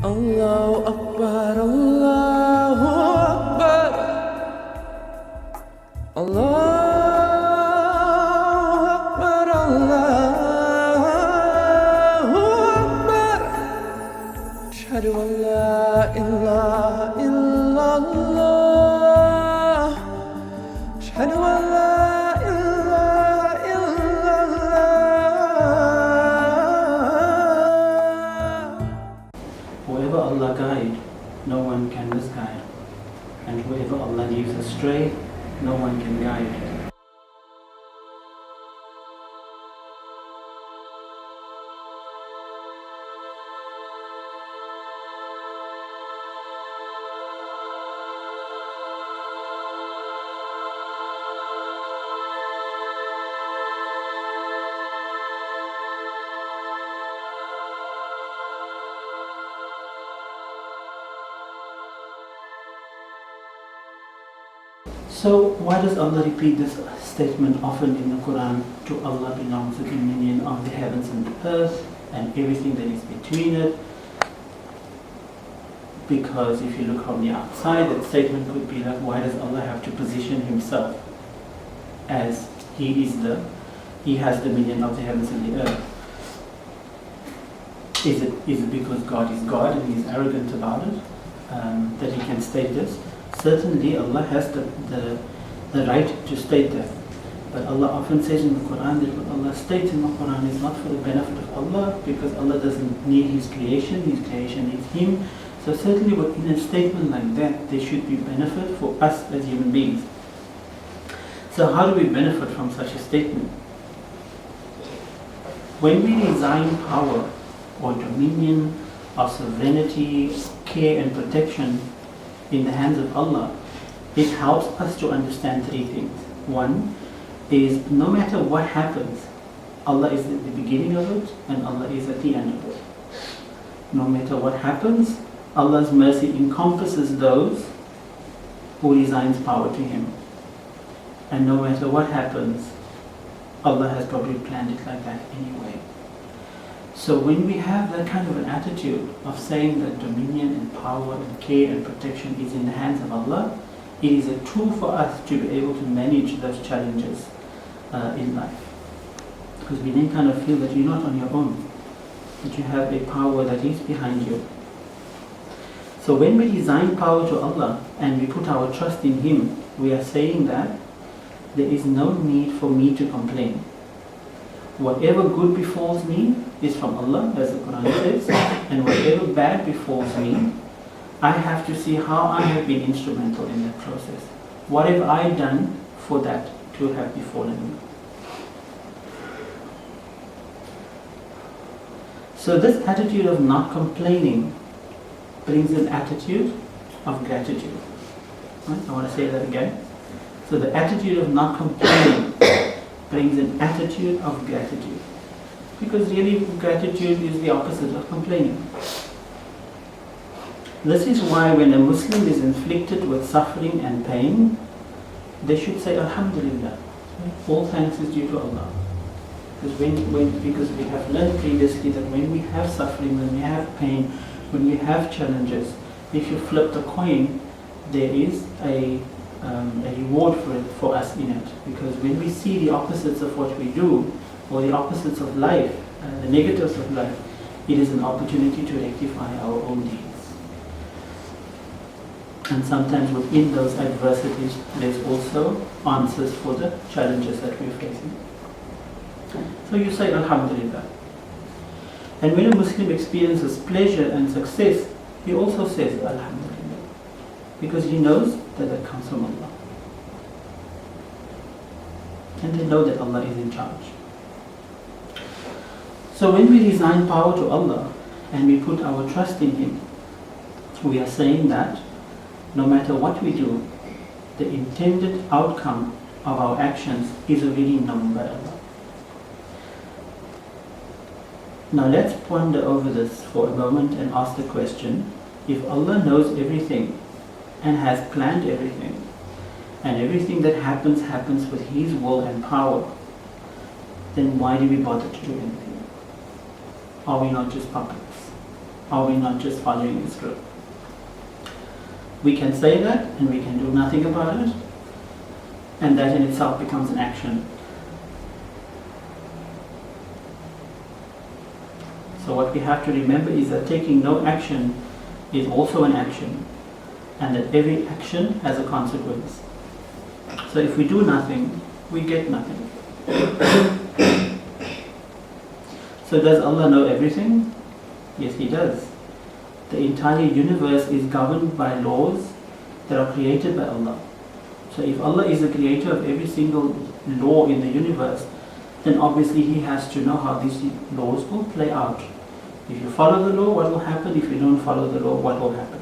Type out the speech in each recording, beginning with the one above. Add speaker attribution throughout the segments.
Speaker 1: Allahu Akbar, Allahu Akbar, Allahu Akbar, Allahu Akbar. Ashhadu an la ilaha illallah. Ashhadu an la ilaha illallah.
Speaker 2: Whoever Allah guide, no one can misguide. And whoever Allah leaves astray, no one can guide. So why does Allah repeat this statement often in the Quran? To Allah belongs the dominion of the heavens and the earth and everything that is between it. Because if you look from the outside, that statement could be like, why does Allah have to position himself as he has dominion of the heavens and the earth? Is it because God is God and he is arrogant about it, that he can state this? Certainly Allah has the right to state that. But Allah often says in the Quran that what Allah states in the Quran is not for the benefit of Allah, because Allah doesn't need His creation needs Him. So certainly in a statement like that, there should be benefit for us as human beings. So how do we benefit from such a statement? When we resign power or dominion or sovereignty, care and protection in the hands of Allah, it helps us to understand three things. One is, no matter what happens, Allah is at the beginning of it and Allah is at the end of it. No matter what happens, Allah's mercy encompasses those who resigns power to Him. And no matter what happens, Allah has probably planned it like that anyway. So when we have that kind of an attitude of saying that dominion and power and care and protection is in the hands of Allah, it is a tool for us to be able to manage those challenges in life. Because we then kind of feel that you're not on your own, that you have a power that is behind you. So when we resign power to Allah and we put our trust in Him, we are saying that there is no need for me to complain. Whatever good befalls me is from Allah, as the Quran says, and whatever bad befalls me, I have to see how I have been instrumental in that process. What have I done for that to have befallen me? So this attitude of not complaining brings an attitude of gratitude. Right? I want to say that again. So the attitude of not complaining brings an attitude of gratitude. Because really gratitude is the opposite of complaining. This is why when a Muslim is inflicted with suffering and pain, they should say Alhamdulillah. All thanks is due to Allah. Because because we have learned previously that when we have suffering, when we have pain, when we have challenges, if you flip the coin, there is a reward for us in it. Because when we see the opposites of what we do, or the opposites of life, the negatives of life, it is an opportunity to rectify our own deeds. And sometimes within those adversities, there's also answers for the challenges that we're facing. So you say Alhamdulillah. And when a Muslim experiences pleasure and success, he also says Alhamdulillah, because he knows that comes from Allah. And they know that Allah is in charge. So when we resign power to Allah and we put our trust in Him, we are saying that no matter what we do, the intended outcome of our actions is already known by Allah. Now let's ponder over this for a moment and ask the question, if Allah knows everything and has planned everything, and everything that happens with His will and power, then why do we bother to do anything? Are we not just puppets? Are we not just following the script? We can say that and we can do nothing about it, and that in itself becomes an action. So what we have to remember is that taking no action is also an action, and that every action has a consequence. So if we do nothing, we get nothing. So does Allah know everything? Yes, He does. The entire universe is governed by laws that are created by Allah. So if Allah is the creator of every single law in the universe, then obviously He has to know how these laws will play out. If you follow the law, what will happen? If you don't follow the law, what will happen?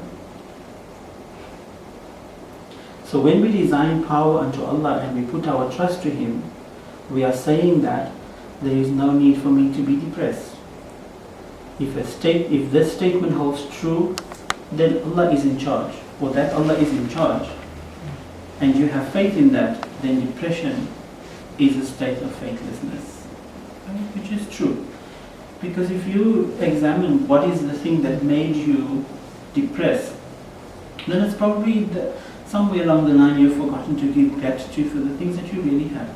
Speaker 2: So when we resign power unto Allah and we put our trust to Him, we are saying that there is no need for me to be depressed. If this statement holds true, then Allah is in charge, or that Allah is in charge, and you have faith in that, then depression is a state of faithlessness, right? Which is true. Because if you examine what is the thing that made you depressed, then it's probably somewhere along the line you've forgotten to give gratitude for the things that you really have.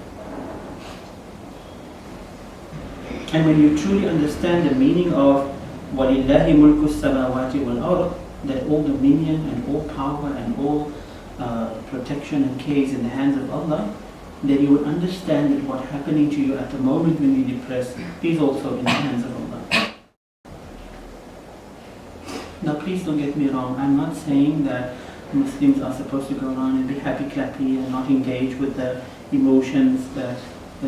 Speaker 2: And when you truly understand the meaning of وَلِلَّهِ مُلْكُ السَّمَاوَاتِ وَالْأَرْضِ, that all dominion and all power and all protection and care is in the hands of Allah, then you will understand that what's happening to you at the moment when you're depressed is also in the hands of Allah. Now please don't get me wrong, I'm not saying that Muslims are supposed to go around and be happy-clappy and not engage with the emotions that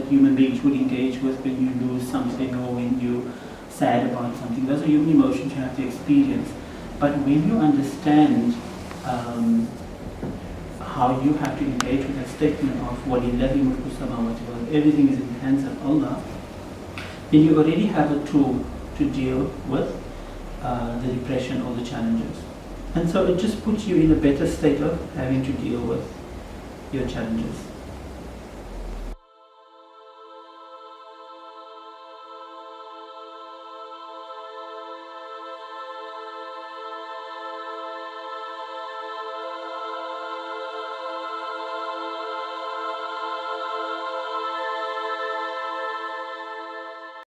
Speaker 2: human beings would engage with when you lose something or when you're sad about something. Those are human emotions you have to experience. But when you understand how you have to engage with that statement of وَلِلَّهِ مُلْكُ السَّمَاوَاتِ وَالْأَرْضِ, everything is in the hands of Allah, then you already have a tool to deal with the depression or the challenges. And so it just puts you in a better state of having to deal with your challenges.